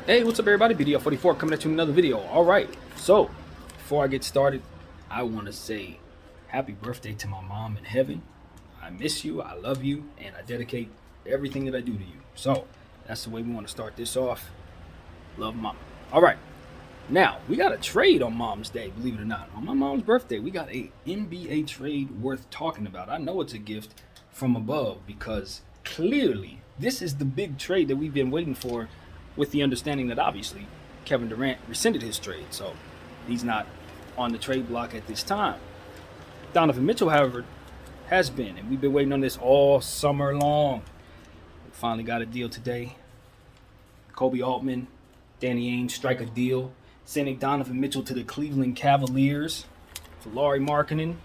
Hey, what's up everybody? BDL44 coming at you with another video. Alright, so before I get started, I want to say happy birthday to my mom in heaven. I miss you, I love you, and I dedicate everything that I do to you. So that's the way we want to start this off. Love mom. Alright, now we got a trade on Mom's Day, believe it or not. On my mom's birthday, we got a NBA trade worth talking about. I know it's a gift from above because clearly this is the big trade that we've been waiting for, with the understanding that obviously Kevin Durant rescinded his trade, so he's not on the trade block at this time. Donovan Mitchell, however, has been, and we've been waiting on this all summer long. We finally got a deal today. Kobe Altman, Danny Ainge strike a deal, sending Donovan Mitchell to the Cleveland Cavaliers for Laurie Markkanen,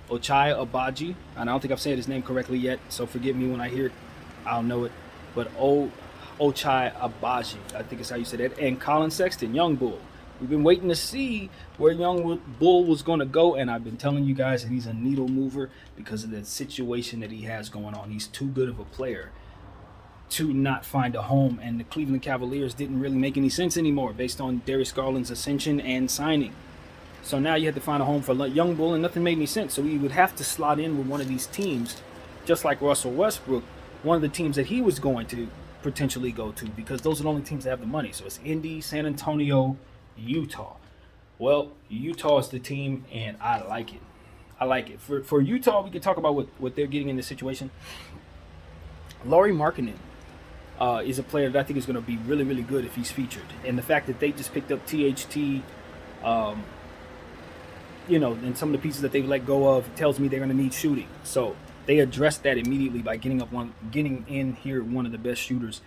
Ochai Agbaji, and I don't think I've said his name correctly yet, so forgive me when I hear it. I'll know it, but Ochai Agbaji, I think is how you say that, and Colin Sexton, Young Bull. We've been waiting to see where Young Bull was going to go, and I've been telling you guys that he's a needle mover because of the situation that he has going on. He's too good of a player to not find a home, and the Cleveland Cavaliers didn't really make any sense anymore based on Darius Garland's ascension and signing. So now you had to find a home for Young Bull, and nothing made any sense. So he would have to slot in with one of these teams, just like Russell Westbrook, one of the teams that he was going to potentially go to, because those are the only teams that have the money. So it's Indy, San Antonio, Utah. Well, Utah is the team, and I like it. I like it. For Utah, we can talk about what they're getting in this situation. Laurie Markkanen is a player that I think is going to be really, really good if he's featured. And the fact that they just picked up THT, and some of the pieces that they've let go of tells me they're going to need shooting. So they addressed that immediately by getting in here one of the best shooters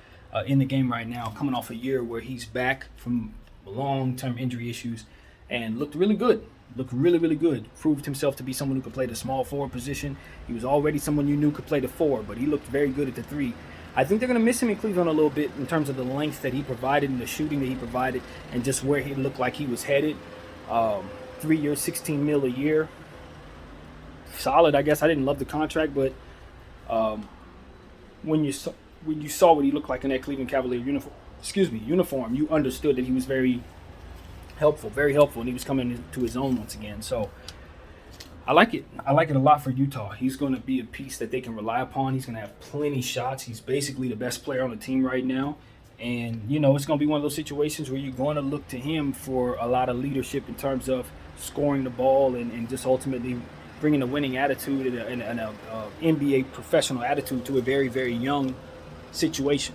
in the game right now, coming off a year where he's back from long-term injury issues and looked really good. Looked really, really good. Proved himself to be someone who could play the small forward position. He was already someone you knew could play the four, but he looked very good at the three. I think they're going to miss him in Cleveland a little bit in terms of the length that he provided and the shooting that he provided and just where he looked like he was headed. 3 years, $16 million a year. Solid, I guess. I didn't love the contract, but when you saw what he looked like in that Cleveland Cavalier uniform, you understood that he was very helpful, and he was coming into his own once again. So I like it. I like it a lot for Utah. He's going to be a piece that they can rely upon. He's going to have plenty shots. He's basically the best player on the team right now. And, it's going to be one of those situations where you're going to look to him for a lot of leadership in terms of scoring the ball and just ultimately bringing a winning attitude and a NBA professional attitude to a very, very young situation.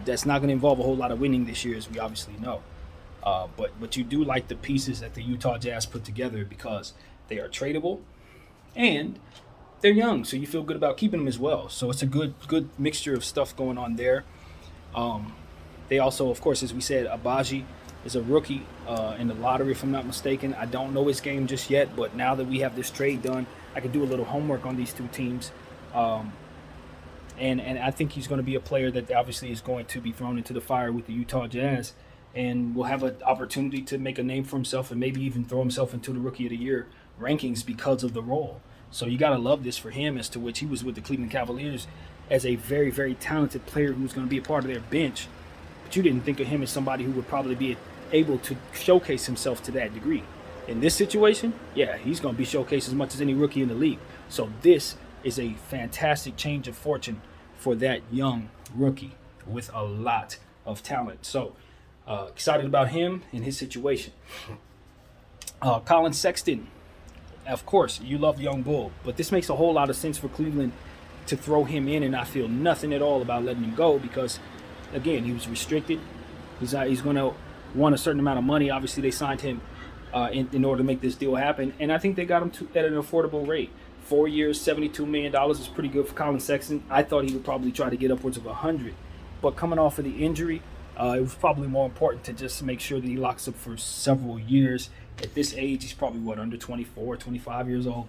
That's not going to involve a whole lot of winning this year, as we obviously know. But you do like the pieces that the Utah Jazz put together because they are tradable and they're young, so you feel good about keeping them as well. So it's a good mixture of stuff going on there. They also, of course, as we said, Agbaji is a rookie in the lottery, if I'm not mistaken. I don't know his game just yet, but now that we have this trade done, I can do a little homework on these two teams. And I think he's going to be a player that obviously is going to be thrown into the fire with the Utah Jazz and will have an opportunity to make a name for himself and maybe even throw himself into the Rookie of the Year rankings because of the role. So you got to love this for him, as to which he was with the Cleveland Cavaliers as a very, very talented player who's going to be a part of their bench. But you didn't think of him as somebody who would probably be able to showcase himself to that degree. In this situation, yeah, he's going to be showcased as much as any rookie in the league. So this is a fantastic change of fortune for that young rookie with a lot of talent. So excited about him and his situation. Colin Sexton, of course, you love Young Bull, but this makes a whole lot of sense for Cleveland to throw him in and not feel nothing at all about letting him go because, again, he was restricted. He's going to want a certain amount of money. Obviously, they signed him in order to make this deal happen, and I think they got him at an affordable rate. 4 years, $72 million is pretty good for Colin Sexton. I thought he would probably try to get upwards of 100, but coming off of the injury, it was probably more important to just make sure that he locks up for several years. At this age, he's probably, under 24, 25 years old.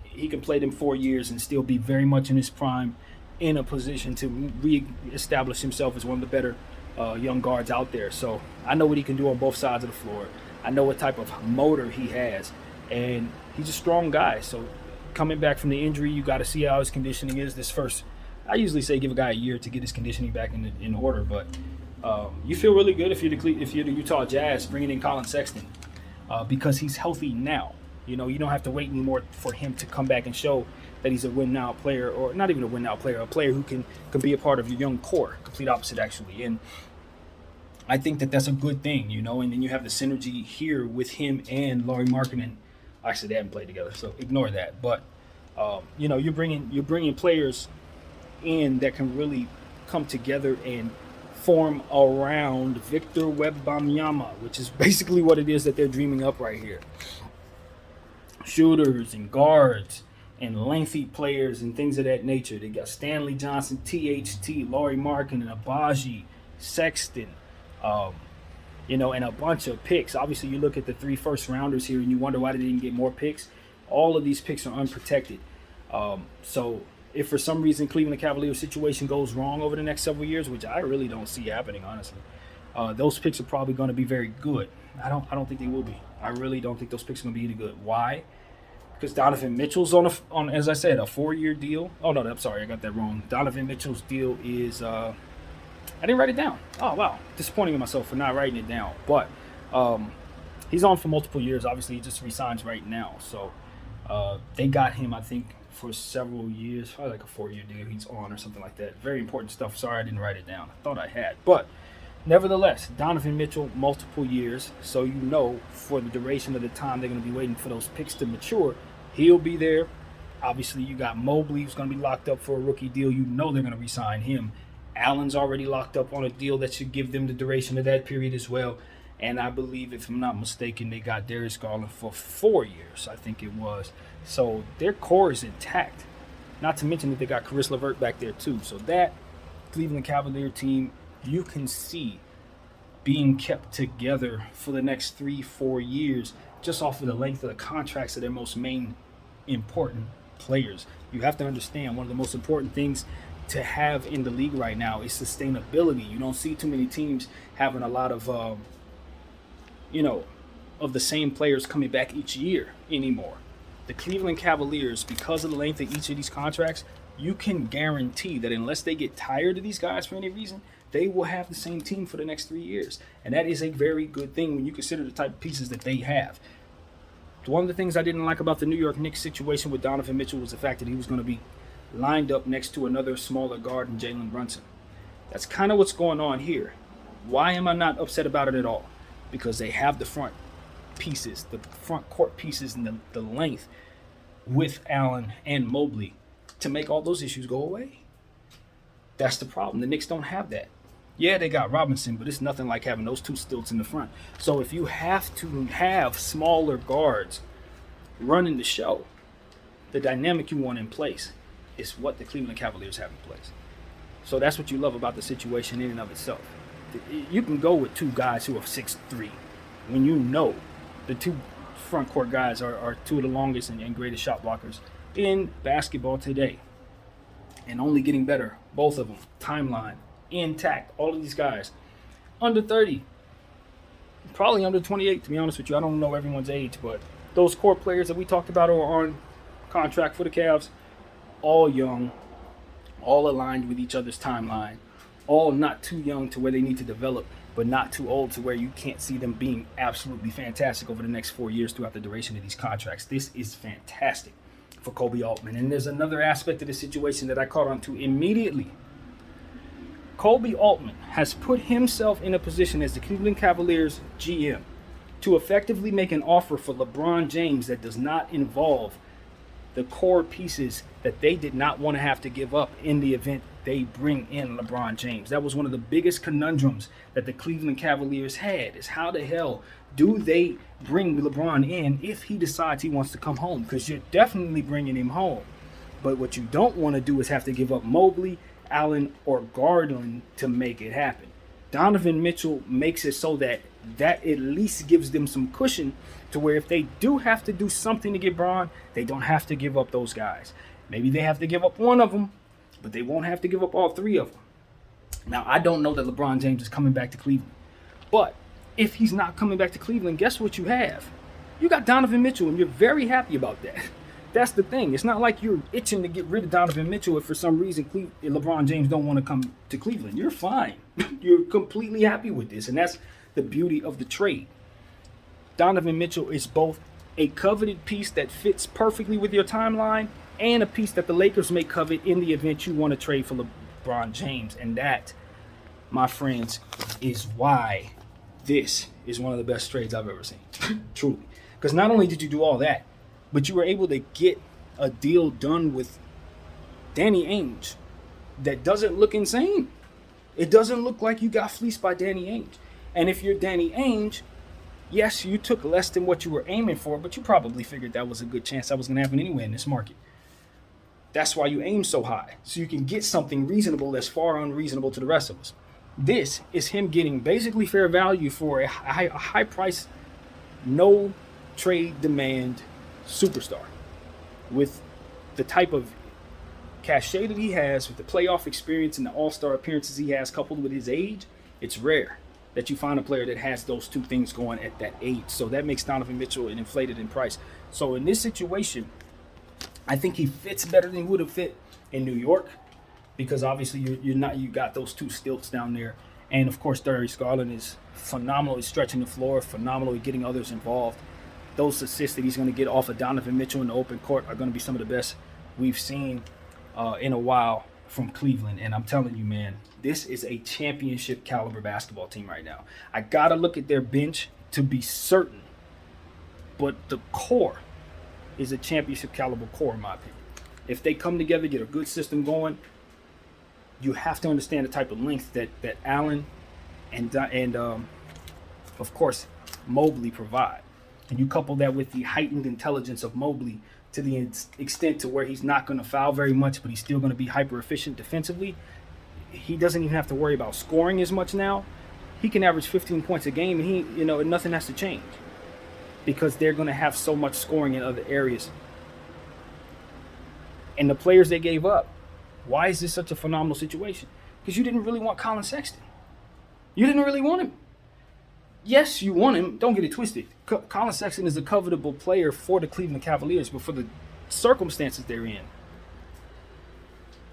He can play them 4 years and still be very much in his prime, in a position to re-establish himself as one of the better young guards out there. So I know what he can do on both sides of the floor. I know what type of motor he has, and he's a strong guy. So coming back from the injury, you got to see how his conditioning is this first. I usually say give a guy a year to get his conditioning back in order, but You feel really good if you're the Utah Jazz bringing in Colin Sexton because he's healthy now. You know, you don't have to wait anymore for him to come back and show that he's a win now player, or not even a win now player, a player who can be a part of your young core. Complete opposite, actually. And I think that that's a good thing, you know. And then you have the synergy here with him and Laurie Markkanen. Actually, they haven't played together, so ignore that. But you know, you're bringing players in that can really come together and form around Victor Wembanyama, which is basically what it is that they're dreaming up right here. Shooters and guards and lengthy players and things of that nature. They got Stanley Johnson, THT, Laurie Markkanen, Abaji, Sexton, you know, and a bunch of picks. Obviously, you look at the 3 first-rounders here and you wonder why they didn't get more picks. All of these picks are unprotected. So if for some reason Cleveland Cavaliers situation goes wrong over the next several years, which I really don't see happening, honestly, those picks are probably going to be very good. I don't think they will be. I really don't think those picks are going to be any good. Why? Because Donovan Mitchell's on as I said, a 4-year deal. Oh no, I'm sorry, I got that wrong. Donovan Mitchell's deal is I didn't write it down. Oh wow, disappointing in myself for not writing it down. But he's on for multiple years. Obviously, he just resigns right now. So they got him, I think, for several years, probably like a 4-year deal. He's on or something like that. Very important stuff. Sorry, I didn't write it down. I thought I had, but nevertheless, Donovan Mitchell, multiple years. So you know, for the duration of the time they're going to be waiting for those picks to mature, he'll be there. Obviously, you got Mobley, who's going to be locked up for a rookie deal. You know they're going to re-sign him. Allen's already locked up on a deal that should give them the duration of that period as well. And I believe, if I'm not mistaken, they got Darius Garland for 4 years, I think it was. So their core is intact. Not to mention that they got Caris LeVert back there too. So that Cleveland Cavalier team, you can see being kept together for the next 3-4 years just off of the length of the contracts of their most main important players. You have to understand, one of the most important things to have in the league right now is sustainability. You don't see too many teams having a lot of you know, of the same players coming back each year anymore. The Cleveland Cavaliers, because of the length of each of these contracts, you can guarantee that unless they get tired of these guys for any reason, they will have the same team for the next 3 years. And that is a very good thing when you consider the type of pieces that they have. One of the things I didn't like about the New York Knicks situation with Donovan Mitchell was the fact that he was going to be lined up next to another smaller guard in Jalen Brunson. That's kind of what's going on here. Why am I not upset about it at all? Because they have the front pieces, the front court pieces, and the length with Allen and Mobley to make all those issues go away. That's the problem. The Knicks don't have that. Yeah, they got Robinson, but it's nothing like having those two stilts in the front. So if you have to have smaller guards running the show, the dynamic you want in place is what the Cleveland Cavaliers have in place. So that's what you love about the situation in and of itself. You can go with 2 guys who are 6'3", when you know the 2 front court guys are 2 of the longest and greatest shot blockers in basketball today. And only getting better, both of them. Timeline, intact, all of these guys. Under 30, probably under 28, to be honest with you. I don't know everyone's age, but those core players that we talked about are on contract for the Cavs, all young, all aligned with each other's timeline. All not too young to where they need to develop, but not too old to where you can't see them being absolutely fantastic over the next 4 years throughout the duration of these contracts. This is fantastic for Kobe Altman. And there's another aspect of the situation that I caught on to immediately. Kobe Altman has put himself in a position as the Cleveland Cavaliers GM to effectively make an offer for LeBron James that does not involve the core pieces that they did not want to have to give up in the event they bring in LeBron James. That was one of the biggest conundrums that the Cleveland Cavaliers had, is how the hell do they bring LeBron in if he decides he wants to come home? Because you're definitely bringing him home. But what you don't want to do is have to give up Mobley, Allen, or Garland to make it happen. Donovan Mitchell makes it so that at least gives them some cushion to where if they do have to do something to get Bron, they don't have to give up those guys. Maybe they have to give up one of them, but they won't have to give up all 3 of them. Now, I don't know that LeBron James is coming back to Cleveland. But if he's not coming back to Cleveland, guess what you have? You got Donovan Mitchell, and you're very happy about that. That's the thing. It's not like you're itching to get rid of Donovan Mitchell if for some reason LeBron James don't want to come to Cleveland. You're fine. You're completely happy with this, and that's the beauty of the trade. Donovan Mitchell is both a coveted piece that fits perfectly with your timeline and a piece that the Lakers may covet in the event you want to trade for LeBron James. And that, my friends, is why this is one of the best trades I've ever seen. Truly. Because not only did you do all that, but you were able to get a deal done with Danny Ainge that doesn't look insane. It doesn't look like you got fleeced by Danny Ainge. And if you're Danny Ainge, yes, you took less than what you were aiming for, but you probably figured that was a good chance that was going to happen anyway in this market. That's why you aim so high, so you can get something reasonable that's far unreasonable to the rest of us. This is him getting basically fair value for a high price, no trade demand superstar with the type of cachet that he has, with the playoff experience and the all-star appearances he has, coupled with his age. It's rare that you find a player that has those two things going at that age. So that makes Donovan Mitchell an inflated in price. So in this situation, I think he fits better than he would have fit in New York, because obviously you got those two stilts down there. And of course, Darius Garland is phenomenally stretching the floor, phenomenally getting others involved. Those assists that he's going to get off of Donovan Mitchell in the open court are going to be some of the best we've seen in a while from Cleveland. And I'm telling you, man, this is a championship caliber basketball team right now. I got to look at their bench to be certain, but the core is a championship caliber core, in my opinion. If they come together, get a good system going, you have to understand the type of length that Allen and of course Mobley provide. And you couple that with the heightened intelligence of Mobley to the extent to where he's not going to foul very much, but he's still going to be hyper efficient defensively. He doesn't even have to worry about scoring as much now. He can average 15 points a game, and nothing has to change, because they're going to have so much scoring in other areas. And the players they gave up, why is this such a phenomenal situation? Because you didn't really want Colin Sexton. You didn't really want him. Yes, you want him. Don't get it twisted. Colin Sexton is a covetable player for the Cleveland Cavaliers, but for the circumstances they're in,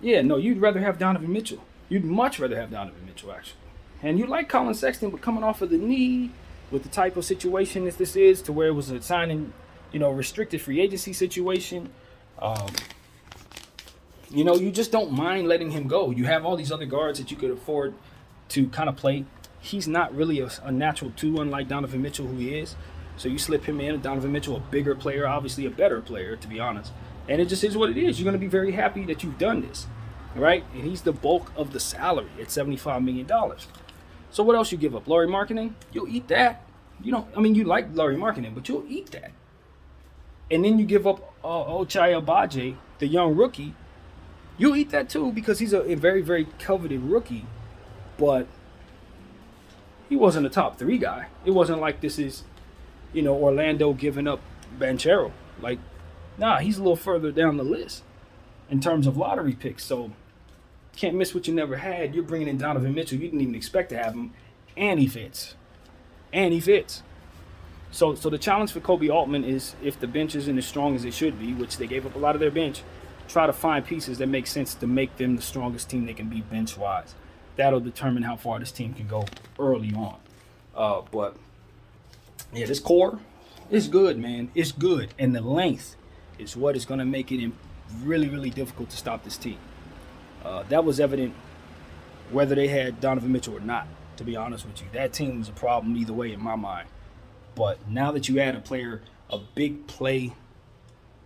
you'd rather have Donovan Mitchell. You'd much rather have Donovan Mitchell, actually. And you like Colin Sexton, but coming off of the knee, with the type of situation that this is, to where it was a signing, restricted free agency situation, you just don't mind letting him go. You have all these other guards that you could afford to kind of play. He's not really a natural two, unlike Donovan Mitchell, who he is. So you slip him in. Donovan Mitchell, a bigger player, obviously a better player, to be honest. And it just is what it is. You're going to be very happy that you've done this, right? And he's the bulk of the salary at $75 million. So what else you give up? Laurie Markkanen? You'll eat that. You like Laurie Markkanen, but you'll eat that. And then you give up Ochai Agbaji, the young rookie. You'll eat that too, because he's a very, very coveted rookie. But he wasn't a top 3 guy. It wasn't like this is, Orlando giving up Banchero. He's a little further down the list in terms of lottery picks. So can't miss what you never had. You're bringing in Donovan Mitchell. You didn't even expect to have him, and he fits. So the challenge for Kobe Altman is, if the bench isn't as strong as it should be, which they gave up a lot of their bench, try to find pieces that make sense to make them the strongest team they can be bench-wise. That'll determine how far this team can go early on. But this core is good, man. It's good. And the length is what is going to make it really, really difficult to stop this team. That was evident whether they had Donovan Mitchell or not, to be honest with you. That team was a problem either way in my mind. But now that you add a player, a big play,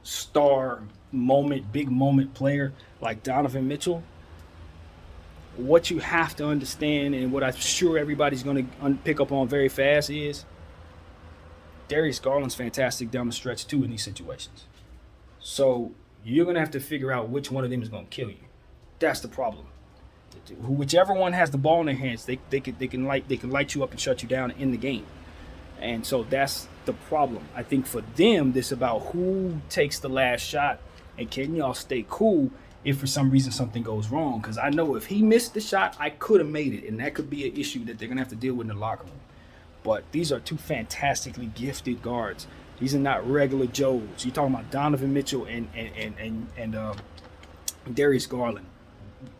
big moment player like Donovan Mitchell, what you have to understand, and what I'm sure everybody's going to pick up on very fast, is Darius Garland's fantastic down the stretch too in these situations. So you're going to have to figure out which one of them is going to kill you. That's the problem. Whichever one has the ball in their hands, they can light you up and shut you down in the game. And so that's the problem. I think for them, this is about who takes the last shot, and can y'all stay cool if for some reason something goes wrong. Because I know if he missed the shot, I could have made it, and that could be an issue that they're going to have to deal with in the locker room. But these are two fantastically gifted guards, These are not regular Joes. You're talking about Donovan Mitchell and Darius Garland.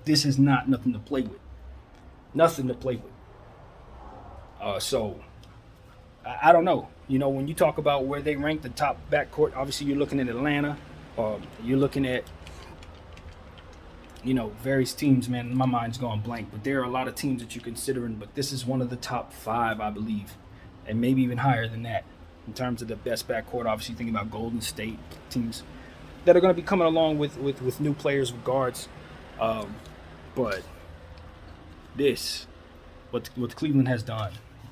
This is not nothing to play with. Nothing to play with. So I don't know. You know, when you talk about where they rank the top backcourt, obviously you're looking at Atlanta. You're looking at, you know, various teams, man. My mind's going blank. But there are a lot of teams that you're considering. But this is one of the top 5, I believe. And maybe even higher than that in terms of the best backcourt. Obviously thinking about Golden State teams that are going to be coming along with new players, with guards. But this, what Cleveland has done,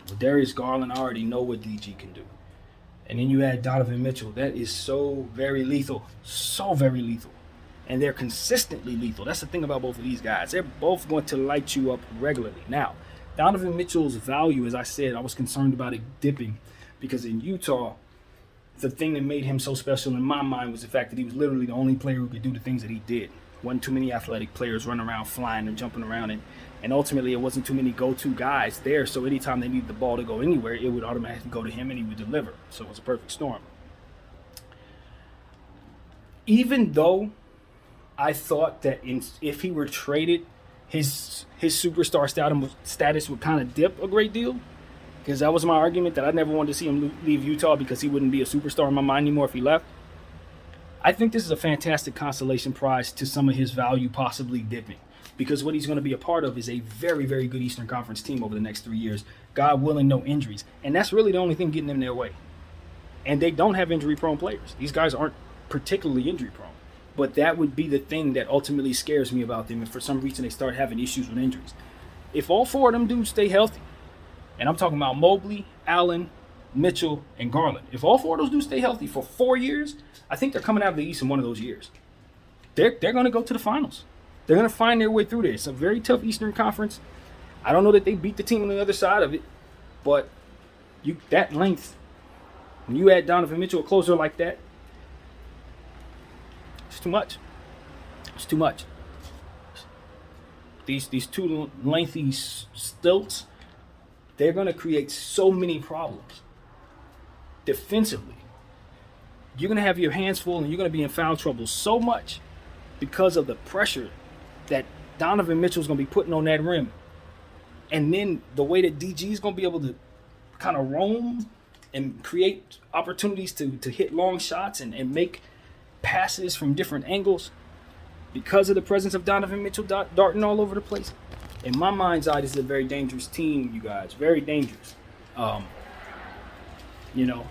with Darius Garland, I already know what DG can do. And then you add Donovan Mitchell. That is so very lethal. So very lethal. And they're consistently lethal. That's the thing about both of these guys. They're both going to light you up regularly. Now, Donovan Mitchell's value, as I said, I was concerned about it dipping because in Utah, the thing that made him so special in my mind was the fact that he was literally the only player who could do the things that he did. Wasn't too many athletic players running around, flying and jumping around, and ultimately it wasn't too many go-to guys there. So anytime they needed the ball to go anywhere, it would automatically go to him and he would deliver. So it was a perfect storm. Even though I thought that if he were traded, his superstar status would kind of dip a great deal, because that was my argument, that I never wanted to see him leave Utah because he wouldn't be a superstar in my mind anymore if he left. I think this is a fantastic consolation prize to some of his value possibly dipping, because what he's going to be a part of is a very, very good Eastern Conference team over the next 3 years. God willing, no injuries. And that's really the only thing getting them their way. And they don't have injury-prone players. These guys aren't particularly injury-prone. But that would be the thing that ultimately scares me about them if for some reason they start having issues with injuries. If all 4 of them dudes stay healthy, and I'm talking about Mobley, Allen, Mitchell, and Garland. If all 4 of those dudes stay healthy for 4 years, I think they're coming out of the East in one of those years. They're going to go to the finals. They're going to find their way through there. It's a very tough Eastern Conference. I don't know that they beat the team on the other side of it, but that length, when you add Donovan Mitchell, a closer like that, it's too much. It's too much. These 2 lengthy stilts, they're going to create so many problems defensively. You're going to have your hands full and you're going to be in foul trouble so much because of the pressure that Donovan Mitchell is going to be putting on that rim. And then the way that DG is going to be able to kind of roam and create opportunities to hit long shots and make passes from different angles because of the presence of Donovan Mitchell darting all over the place. In my mind's eye, this is a very dangerous team, you guys. Very dangerous. You know,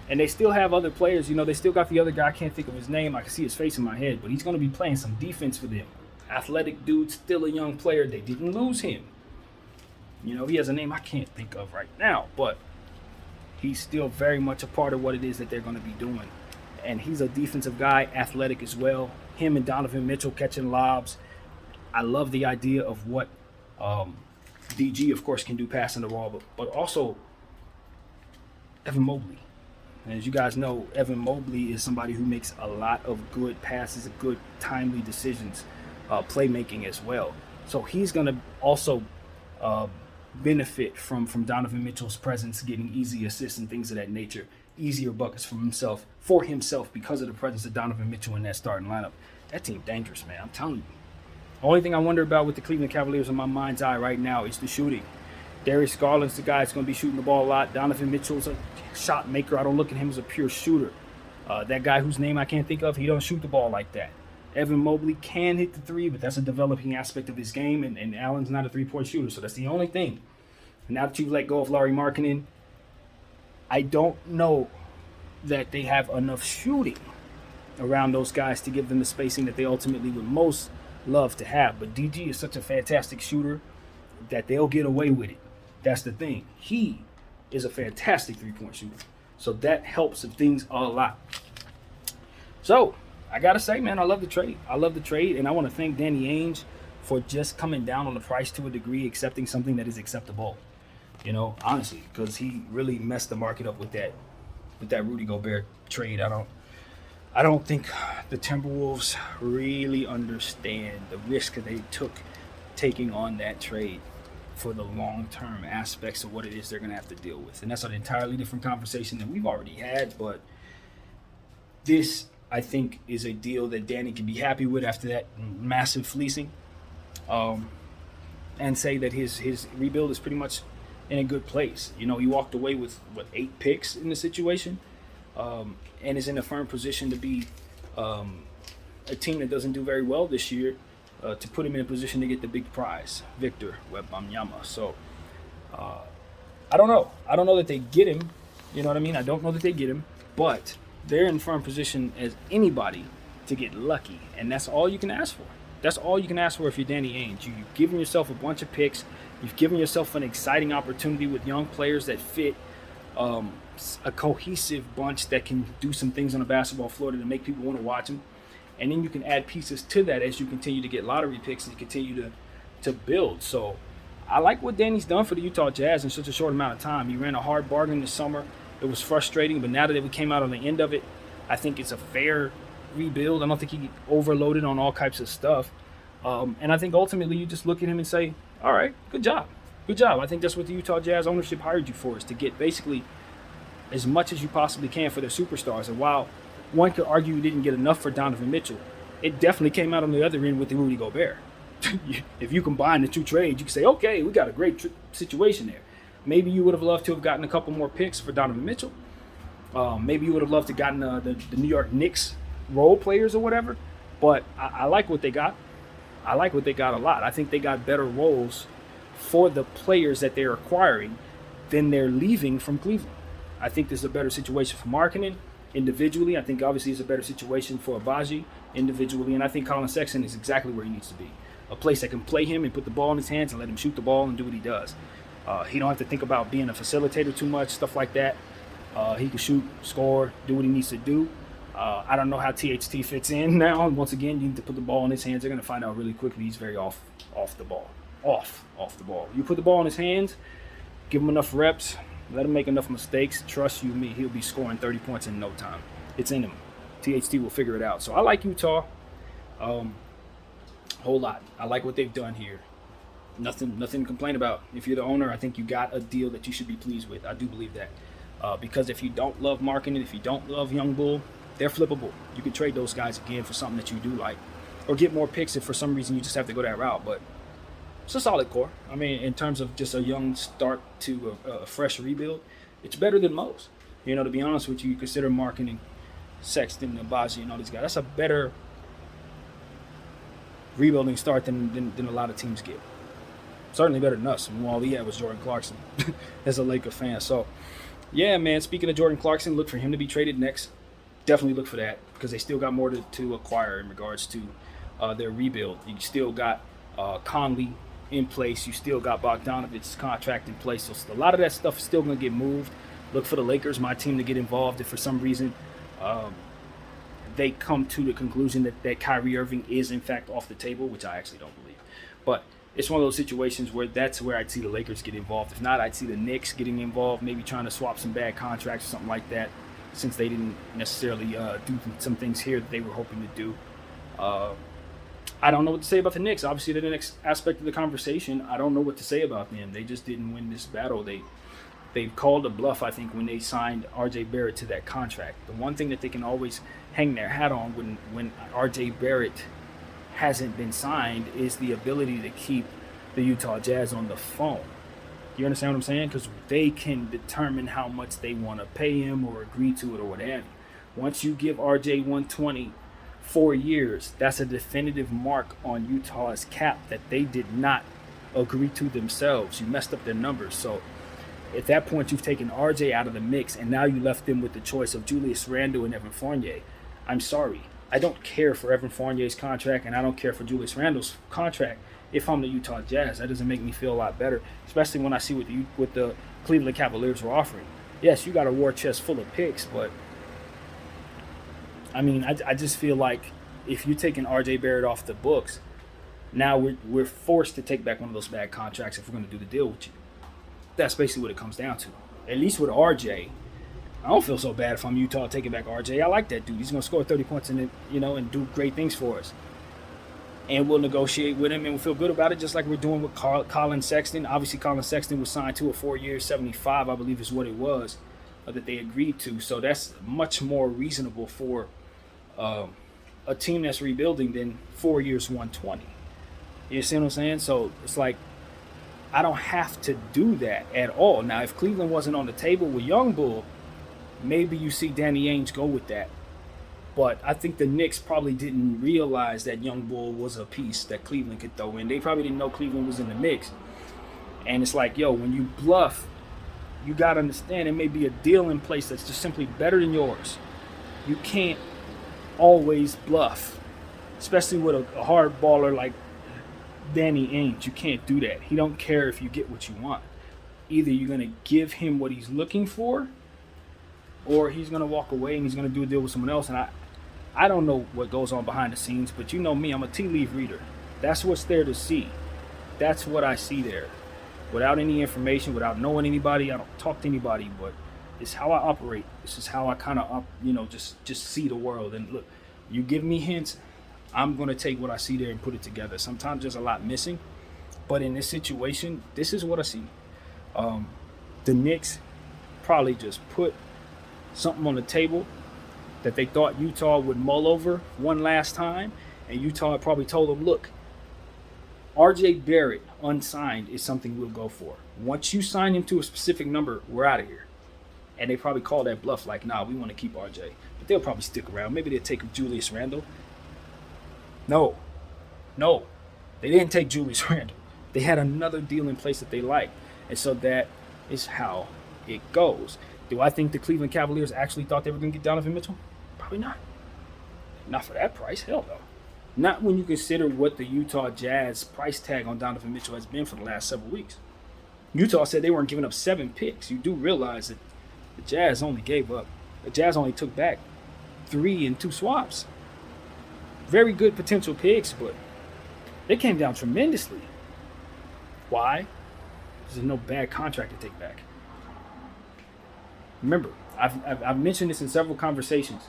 and they still have other players. You know, they still got the other guy. I can't think of his name. I can see his face in my head, but he's going to be playing some defense for them. Athletic dude, still a young player. They didn't lose him. You know, he has a name I can't think of right now, but he's still very much a part of what it is that they're going to be doing. And he's a defensive guy, athletic as well. Him and Donovan Mitchell catching lobs. I love the idea of what DG, of course, can do passing the ball, but also Evan Mobley. And as you guys know, Evan Mobley is somebody who makes a lot of good passes, good timely decisions, playmaking as well. So he's going to also benefit from Donovan Mitchell's presence, getting easy assists and things of that nature, easier buckets for himself because of the presence of Donovan Mitchell in that starting lineup. That team dangerous, man. I'm telling you. Only thing I wonder about with the Cleveland Cavaliers in my mind's eye right now is the shooting. Darius Garland's the guy that's going to be shooting the ball a lot. Donovan Mitchell's a shot maker. I don't look at him as a pure shooter. That guy whose name I can't think of, he don't shoot the ball like that. Evan Mobley can hit the 3, but that's a developing aspect of his game, and Allen's not a 3-point shooter, so that's the only thing. And now that you've let go of Laurie Markkanen, I don't know that they have enough shooting around those guys to give them the spacing that they ultimately would most love to have. But DG is such a fantastic shooter that they'll get away with it. That's the thing. He is a fantastic 3-point shooter. So that helps things a lot. So I got to say, man, I love the trade. And I want to thank Danny Ainge for just coming down on the price to a degree, accepting something that is acceptable. You know, honestly, because he really messed the market up with that Rudy Gobert trade. I don't think the Timberwolves really understand the risk that they took taking on that trade for the long-term aspects of what it is they're going to have to deal with. And that's an entirely different conversation that we've already had, but This, I think, is a deal that Danny can be happy with after that massive fleecing, and say that his rebuild is pretty much in a good place. You know, he walked away with what 8 picks in the situation, and is in a firm position to be a team that doesn't do very well this year, to put him in a position to get the big prize, Victor Wembanyama. So I don't know. I don't know that they get him. You know what I mean? I don't know that they get him, but they're in firm position as anybody to get lucky, and that's all you can ask for. That's all you can ask for if you're Danny Ainge. You've given yourself a bunch of picks. You've given yourself an exciting opportunity with young players that fit a cohesive bunch that can do some things on the basketball floor to make people want to watch them. And then you can add pieces to that as you continue to get lottery picks and continue to build. So I like what Danny's done for the Utah Jazz in such a short amount of time. He ran a hard bargain this summer. It was frustrating, but now that we came out on the end of it, I think it's a fair rebuild. I don't think he overloaded on all types of stuff. And I think ultimately you just look at him and say, all right, good job. Good job. I think that's what the Utah Jazz ownership hired you for, is to get basically as much as you possibly can for their superstars. And while one could argue you didn't get enough for Donovan Mitchell, it definitely came out on the other end with the Rudy Gobert. If you combine the two trades, you can say, okay, we got a great situation there. Maybe you would have loved to have gotten a couple more picks for Donovan Mitchell. Maybe you would have loved to have gotten the New York Knicks role players or whatever. But I like what they got. I like what they got a lot. I think they got better roles for the players that they're acquiring than they're leaving from Cleveland. I think there's a better situation for Markkanen individually. I think obviously it's a better situation for Abaji individually. And I think Colin Sexton is exactly where he needs to be. A place that can play him and put the ball in his hands and let him shoot the ball and do what he does. He don't have to think about being a facilitator too much, stuff like that. He can shoot, score, do what he needs to do. I don't know how THT fits in now. Once again, you need to put the ball in his hands. They're going to find out really quickly he's very off the ball. Off the ball. You put the ball in his hands, give him enough reps, let him make enough mistakes. Trust you me, he'll be scoring 30 points in no time. It's in him. THT will figure it out. So I like Utah. Whole lot. I like what they've done here. Nothing to complain about. If you're the owner, I think you got a deal that you should be pleased with. I do believe that. Because if you don't love Markkanen, if you don't love Young Bull, they're flippable. You can trade those guys again for something that you do like. Or get more picks if for some reason you just have to go that route. But it's a solid core. I mean, in terms of just a young start to a fresh rebuild, it's better than most. You know, to be honest with you, you consider Markkanen, Sexton, Abaji, and all these guys. That's a better rebuilding start than a lot of teams get. Certainly better than us. And all we had was Jordan Clarkson as a Laker fan. So, yeah, man, speaking of Jordan Clarkson, look for him to be traded next. Definitely look for that because they still got more to acquire in regards to their rebuild. You still got Conley in place. You still got Bogdanovic's contract in place. So a lot of that stuff is still going to get moved. Look for the Lakers, my team, to get involved if for some reason they come to the conclusion that Kyrie Irving is, in fact, off the table, which I actually don't believe. But it's one of those situations where that's where I'd see the Lakers get involved. If not, I'd see the Knicks getting involved, maybe trying to swap some bad contracts or something like that, since they didn't necessarily do some things here that they were hoping to do. I don't know what to say about the Knicks. Obviously, they're the next aspect of the conversation. I don't know what to say about them. They just didn't win this battle. They called a bluff, I think, when they signed R.J. Barrett to that contract. The one thing that they can always hang their hat on when R.J. Barrett hasn't been signed is the ability to keep the Utah Jazz on the phone. You understand what I'm saying? Because they can determine how much they want to pay him or agree to it or whatever. Once you give RJ 120 4 years, that's a definitive mark on Utah's cap that they did not agree to themselves. You messed up their numbers. So at that point, you've taken RJ out of the mix, and now you left them with the choice of Julius Randle and Evan Fournier. I'm sorry. I don't care for Evan Fournier's contract, and I don't care for Julius Randle's contract if I'm the Utah Jazz. That doesn't make me feel a lot better, especially when I see what the Cleveland Cavaliers were offering. Yes, you got a war chest full of picks, but I mean, I just feel like if you're taking R.J. Barrett off the books, now we're forced to take back one of those bad contracts if we're going to do the deal with you. That's basically what it comes down to. At least with R.J., I don't feel so bad if I'm Utah taking back R.J. I like that dude. He's going to score 30 points and do great things for us. And we'll negotiate with him and we'll feel good about it, just like we're doing with Colin Sexton. Obviously, Colin Sexton was signed to a 4 year, 75, I believe is what it was. that they agreed to. So that's much more reasonable for a team that's rebuilding than 4 years, 120. You see what I'm saying? So it's like I don't have to do that at all. Now, if Cleveland wasn't on the table with Young Bull, maybe you see Danny Ainge go with that. But I think the Knicks probably didn't realize that Young Bull was a piece that Cleveland could throw in. They probably didn't know Cleveland was in the mix. And it's like, yo, when you bluff, you got to understand there may be a deal in place that's just simply better than yours. You can't always bluff, especially with a hard baller like Danny Ainge. You can't do that. He don't care if you get what you want. Either you're going to give him what he's looking for, or he's going to walk away and he's going to do a deal with someone else. And I don't know what goes on behind the scenes, but you know me, I'm a tea leaf reader. That's what's there to see. That's what I see there. Without any information, without knowing anybody, I don't talk to anybody, but it's how I operate. This is how I kind of, just see the world. And look, you give me hints, I'm going to take what I see there and put it together. Sometimes there's a lot missing, but in this situation, this is what I see. The Knicks probably just put something on the table that they thought Utah would mull over one last time, and Utah probably told them, look, RJ Barrett unsigned is something we'll go for. Once you sign him to a specific number, we're out of here. And they probably call that bluff like, nah, we want to keep RJ. But they'll probably stick around. Maybe they'll take Julius Randle. No. They didn't take Julius Randle. They had another deal in place that they liked. And so that is how it goes. Do I think the Cleveland Cavaliers actually thought they were going to get Donovan Mitchell? Probably not. Not for that price. Hell no. Not when you consider what the Utah Jazz price tag on Donovan Mitchell has been for the last several weeks. Utah said they weren't giving up 7 picks. You do realize that the Jazz only took back 3 and 2 swaps. Very good potential picks, but they came down tremendously. Why? Because there's no bad contract to take back. Remember, I've mentioned this in several conversations.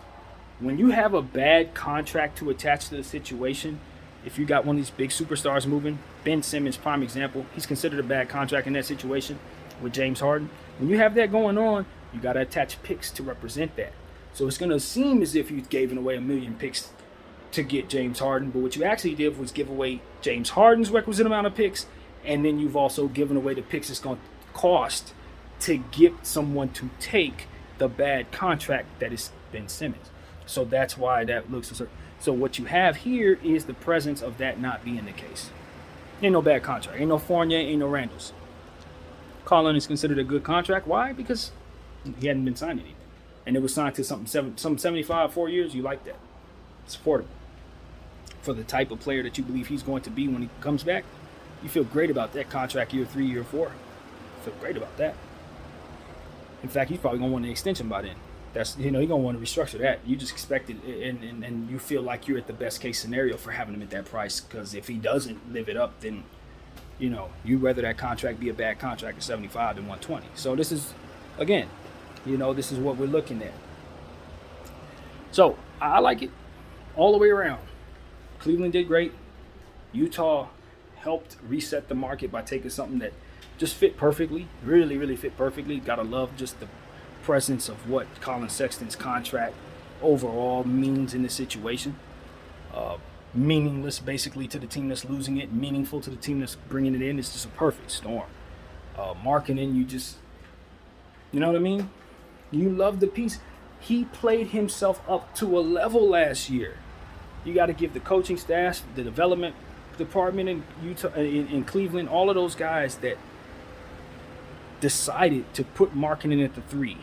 When you have a bad contract to attach to the situation, if you got one of these big superstars moving, Ben Simmons, prime example, he's considered a bad contract in that situation with James Harden. When you have that going on, you got to attach picks to represent that. So it's going to seem as if you gave away 1 million picks to get James Harden, but what you actually did was give away James Harden's requisite amount of picks, and then you've also given away the picks it's going to cost to get someone to take the bad contract that is Ben Simmons. So that's why that looks a So what you have here is the presence of that not being the case. Ain't no bad contract. Ain't no Fournier, ain't no Randles. Colin is considered a good contract. Why? Because he hadn't been signed anything. And it was signed to some 75, 4 years. You like that. It's affordable. For the type of player that you believe he's going to be when he comes back, you feel great about that contract year 3, year 4. You feel great about that. In fact, he's probably going to want an extension by then. That's, you're going to want to restructure that. You just expect it, and you feel like you're at the best case scenario for having him at that price, because if he doesn't live it up, then, you'd rather that contract be a bad contract at 75 than 120. So this is, again, this is what we're looking at. So I like it all the way around. Cleveland did great. Utah helped reset the market by taking something that just fit perfectly, really, really fit perfectly. Gotta love just the presence of what Colin Sexton's contract overall means in this situation. Meaningless basically to the team that's losing it, meaningful to the team that's bringing it in. It's just a perfect storm. Markkanen, you know what I mean? You love the piece. He played himself up to a level last year. You got to give the coaching staff, the development department in Utah, in Cleveland, all of those guys that decided to put Markkanen at the 3.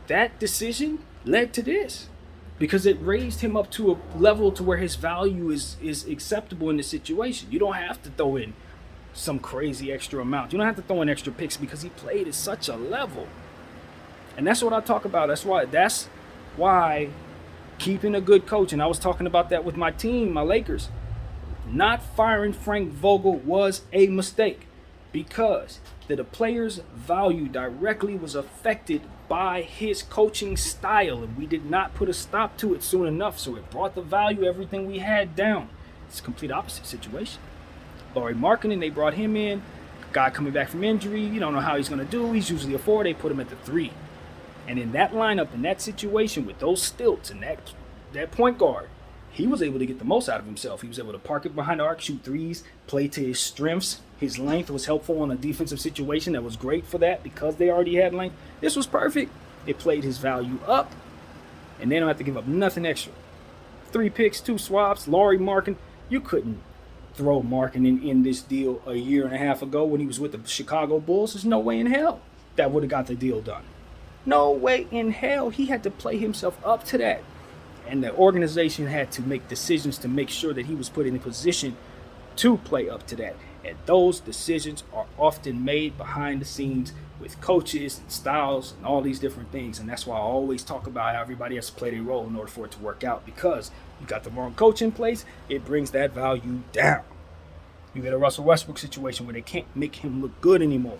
That decision led to this, because it raised him up to a level to where his value is acceptable in the situation. You don't have to throw in some crazy extra amount. You don't have to throw in extra picks, because he played at such a level. And that's what I talk about. That's why keeping a good coach, and I was talking about that with my team, my Lakers, not firing Frank Vogel was a mistake, because the player's value directly was affected by his coaching style, and we did not put a stop to it soon enough, so it brought the value, everything we had, down. It's a complete opposite situation. Laurie Markkanen, they brought him in, Guy coming back from injury, you don't know how he's going to do. He's usually a 4. They put him at the 3. And in that lineup, in that situation with those stilts and that point guard, he was able to get the most out of himself. He was able to park it behind the arc, shoot threes, play to his strengths. His length was helpful in a defensive situation that was great for that because they already had length. This was perfect. It played his value up, and they don't have to give up nothing extra. 3 picks, 2 swaps, Laurie Markkanen. You couldn't throw Markkanen in this deal a year and a half ago when he was with the Chicago Bulls. There's no way in hell that would have got the deal done. No way in hell. He had to play himself up to that. And the organization had to make decisions to make sure that he was put in a position to play up to that. And those decisions are often made behind the scenes with coaches and styles and all these different things. And that's why I always talk about how everybody has to play their role in order for it to work out. Because you got the wrong coach in place, it brings that value down. You get a Russell Westbrook situation where they can't make him look good anymore.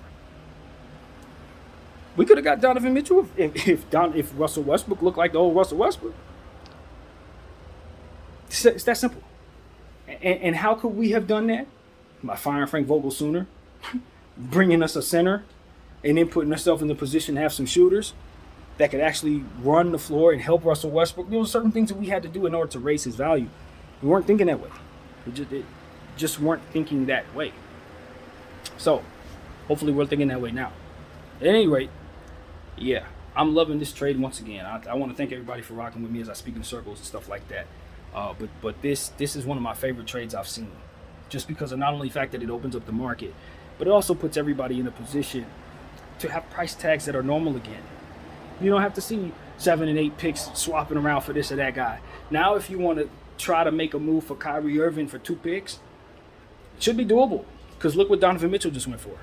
We could have got Donovan Mitchell if Russell Westbrook looked like the old Russell Westbrook. It's that simple. And how could we have done that? By firing Frank Vogel sooner, bringing us a center, and then putting ourselves in the position to have some shooters that could actually run the floor and help Russell Westbrook. There were certain things that we had to do in order to raise his value. We weren't thinking that way. We just weren't thinking that way. So, hopefully we're thinking that way now. At any rate, yeah, I'm loving this trade once again. I want to thank everybody for rocking with me as I speak in circles and stuff like that. But this is one of my favorite trades I've seen, just because of not only the fact that it opens up the market, but it also puts everybody in a position to have price tags that are normal again. You don't have to see 7 and 8 picks swapping around for this or that guy. Now, if you want to try to make a move for Kyrie Irving for 2 picks, it should be doable, because look what Donovan Mitchell just went for.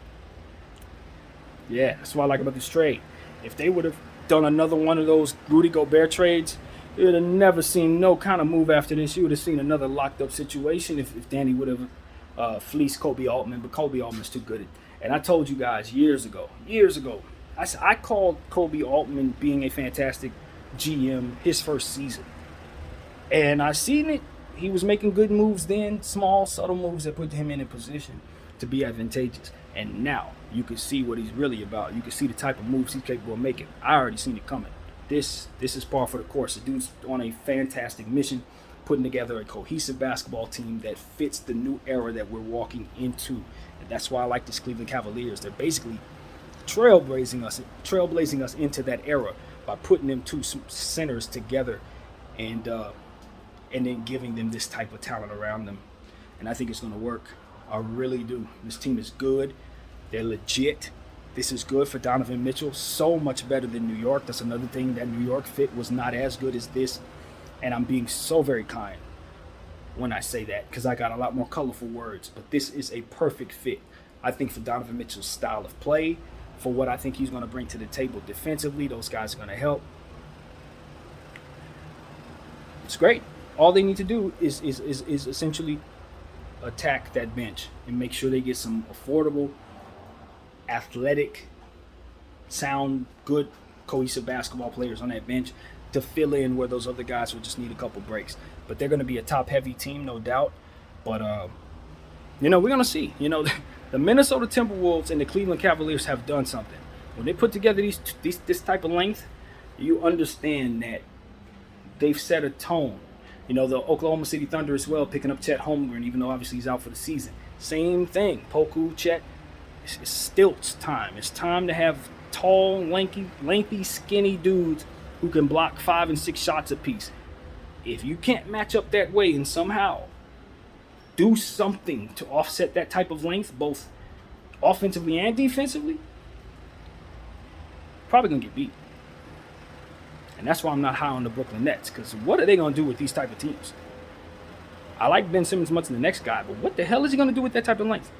Yeah, that's what I like about this trade. If they would have done another one of those Rudy Gobert trades, you would have never seen no kind of move after this. You would have seen another locked up situation if Danny would have fleeced Kobe Altman, but Kobe Altman's too good. And I told you guys years ago, I called Kobe Altman being a fantastic GM his first season. And I seen it. He was making good moves then, small, subtle moves that put him in a position to be advantageous. And now you can see what he's really about. You can see the type of moves he's capable of making. I already seen it coming. This is par for the course. The dude's on a fantastic mission, putting together a cohesive basketball team that fits the new era that we're walking into. And that's why I like this Cleveland Cavaliers. They're basically trailblazing us into that era by putting them 2 centers together and then giving them this type of talent around them. And I think it's going to work. I really do. This team is good. They're legit. This is good for Donovan Mitchell. So much better than New York. That's another thing. That New York fit was not as good as this. And I'm being so very kind when I say that, because I got a lot more colorful words. But this is a perfect fit, I think, for Donovan Mitchell's style of play, for what I think he's going to bring to the table defensively. Those guys are going to help. It's great. All they need to do is essentially attack that bench and make sure they get some affordable, athletic, sound, good, cohesive basketball players on that bench to fill in where those other guys will just need a couple breaks. But they're going to be a top-heavy team, no doubt. But, we're going to see. The Minnesota Timberwolves and the Cleveland Cavaliers have done something. When they put together this type of length, you understand that they've set a tone. The Oklahoma City Thunder as well, picking up Chet Holmgren, even though obviously he's out for the season. Same thing. Poku, Chet. It's stilts time. It's time to have tall, lengthy, skinny dudes who can block 5 and 6 shots apiece. If you can't match up that way and somehow do something to offset that type of length, both offensively and defensively, probably going to get beat. And that's why I'm not high on the Brooklyn Nets, because what are they going to do with these type of teams? I like Ben Simmons much than the next guy, but what the hell is he going to do with that type of length?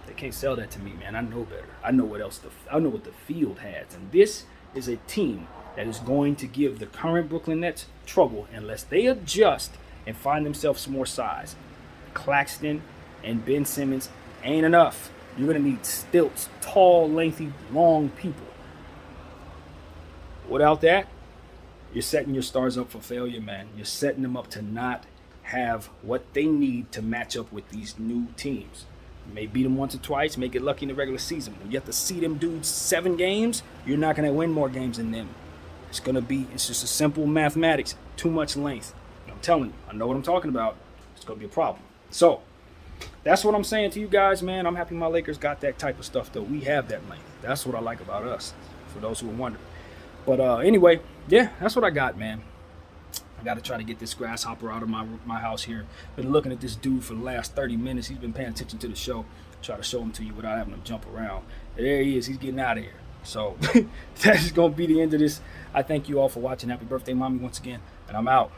They can't sell that to me, man. I know better. I know what the field has. And this is a team that is going to give the current Brooklyn Nets trouble unless they adjust and find themselves some more size. Claxton and Ben Simmons ain't enough. You're going to need stilts, tall, lengthy, long people. Without that, you're setting your stars up for failure, man. You're setting them up to not have what they need to match up with these new teams. You may beat them once or twice, may get lucky in the regular season. When you have to see them dudes 7 games, you're not going to win more games than them. It's just a simple mathematics. Too much length. And I'm telling you, I know what I'm talking about. It's going to be a problem. So, that's what I'm saying to you guys, man. I'm happy my Lakers got that type of stuff, though. We have that length. That's what I like about us, for those who are wondering. But anyway, yeah, that's what I got, man. I got to try to get this grasshopper out of my house here. Been looking at this dude for the last 30 minutes. He's been paying attention to the show. Try to show him to you without having him jump around. And there he is. He's getting out of here. So that's going to be the end of this. I thank you all for watching. Happy birthday, Mommy, once again. And I'm out.